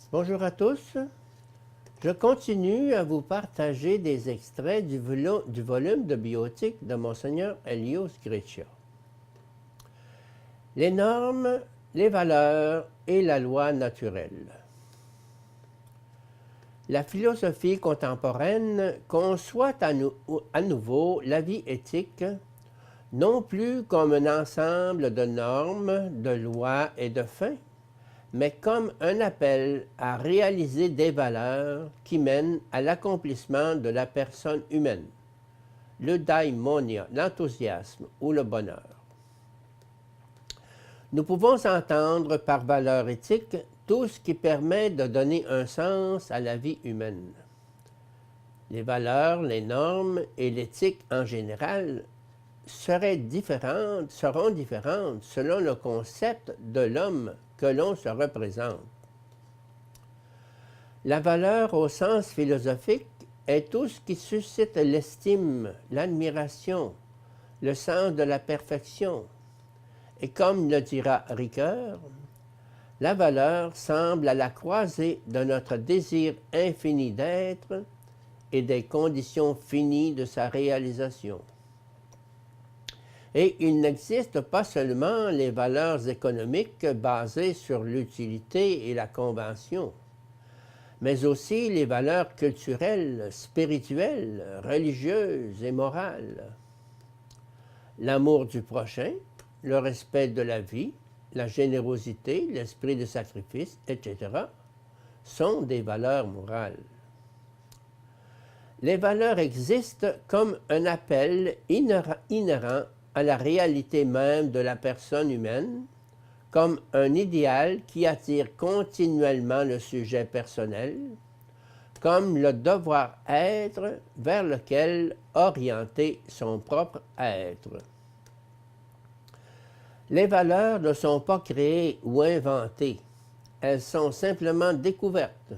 Bonjour à tous. Je continue à vous partager des extraits du volume de bioéthique de Monseigneur Elios Greccia. Les normes, les valeurs et la loi naturelle. La philosophie contemporaine conçoit à nouveau la vie éthique non plus comme un ensemble de normes, de lois et de fins, mais comme un appel à réaliser des valeurs qui mènent à l'accomplissement de la personne humaine, le daimonia, l'enthousiasme ou le bonheur. Nous pouvons entendre par valeur éthique tout ce qui permet de donner un sens à la vie humaine. Les valeurs, les normes et l'éthique en général seront différentes selon le concept de l'homme que l'on se représente. La valeur au sens philosophique est tout ce qui suscite l'estime, l'admiration, le sens de la perfection. Et comme le dira Ricoeur, la valeur semble à la croisée de notre désir infini d'être et des conditions finies de sa réalisation. Et il n'existe pas seulement les valeurs économiques basées sur l'utilité et la convention, mais aussi les valeurs culturelles, spirituelles, religieuses et morales. L'amour du prochain, le respect de la vie, la générosité, l'esprit de sacrifice, etc., sont des valeurs morales. Les valeurs existent comme un appel inhérent à la réalité même de la personne humaine, comme un idéal qui attire continuellement le sujet personnel, comme le devoir-être vers lequel orienter son propre être. Les valeurs ne sont pas créées ou inventées, elles sont simplement découvertes,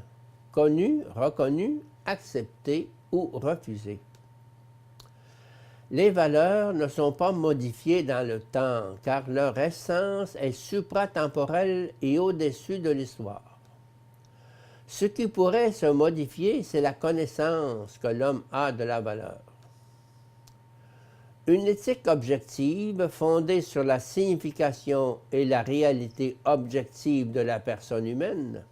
connues, reconnues, acceptées ou refusées. Les valeurs ne sont pas modifiées dans le temps, car leur essence est supratemporelle et au-dessus de l'histoire. Ce qui pourrait se modifier, c'est la connaissance que l'homme a de la valeur. Une éthique objective, fondée sur la signification et la réalité objective de la personne humaine,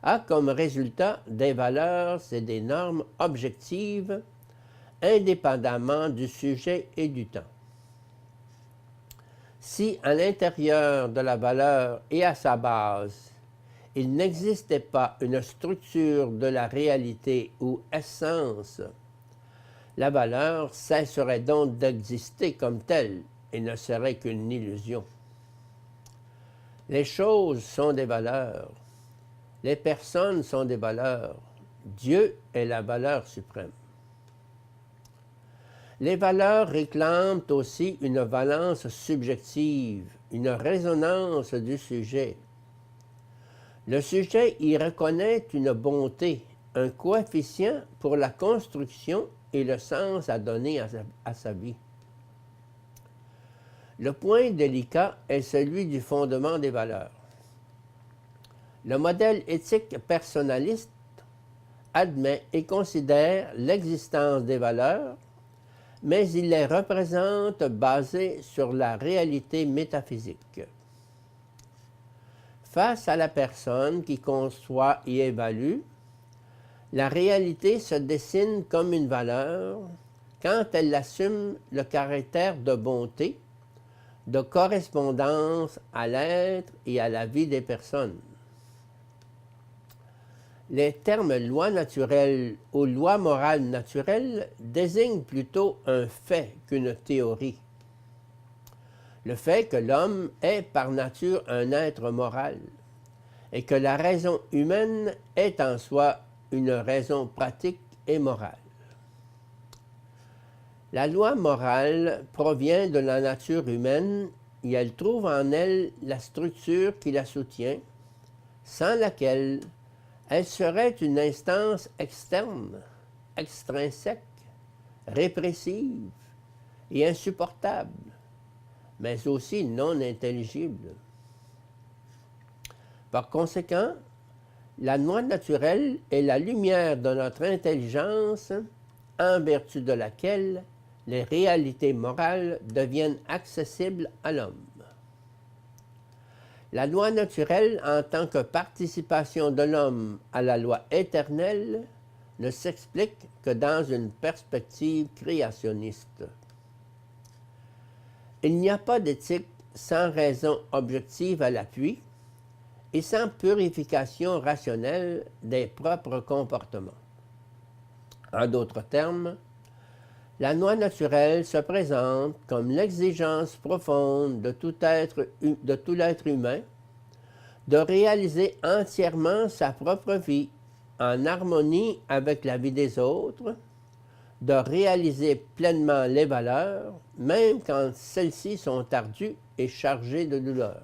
a comme résultat des valeurs et des normes objectives indépendamment du sujet et du temps. Si à l'intérieur de la valeur et à sa base, il n'existait pas une structure de la réalité ou essence, la valeur cesserait donc d'exister comme telle et ne serait qu'une illusion. Les choses sont des valeurs, les personnes sont des valeurs, Dieu est la valeur suprême. Les valeurs réclament aussi une valence subjective, une résonance du sujet. Le sujet y reconnaît une bonté, un coefficient pour la construction et le sens à donner à sa vie. Le point délicat est celui du fondement des valeurs. Le modèle éthique personnaliste admet et considère l'existence des valeurs, mais il les représente basées sur la réalité métaphysique. Face à la personne qui conçoit et évalue, la réalité se dessine comme une valeur quand elle assume le caractère de bonté, de correspondance à l'être et à la vie des personnes. Les termes loi naturelle ou loi morale naturelle désignent plutôt un fait qu'une théorie. Le fait que l'homme est par nature un être moral et que la raison humaine est en soi une raison pratique et morale. La loi morale provient de la nature humaine et elle trouve en elle la structure qui la soutient, sans laquelle elle serait une instance externe, extrinsèque, répressive et insupportable, mais aussi non intelligible. Par conséquent, La loi naturelle est la lumière de notre intelligence en vertu de laquelle les réalités morales deviennent accessibles à l'homme. La loi naturelle, en tant que participation de l'homme à la loi éternelle, ne s'explique que dans une perspective créationniste. Il n'y a pas d'éthique sans raison objective à l'appui et sans purification rationnelle des propres comportements. En d'autres termes, la loi naturelle se présente comme l'exigence profonde de tout l'être humain de réaliser entièrement sa propre vie en harmonie avec la vie des autres, de réaliser pleinement les valeurs, même quand celles-ci sont ardues et chargées de douleur.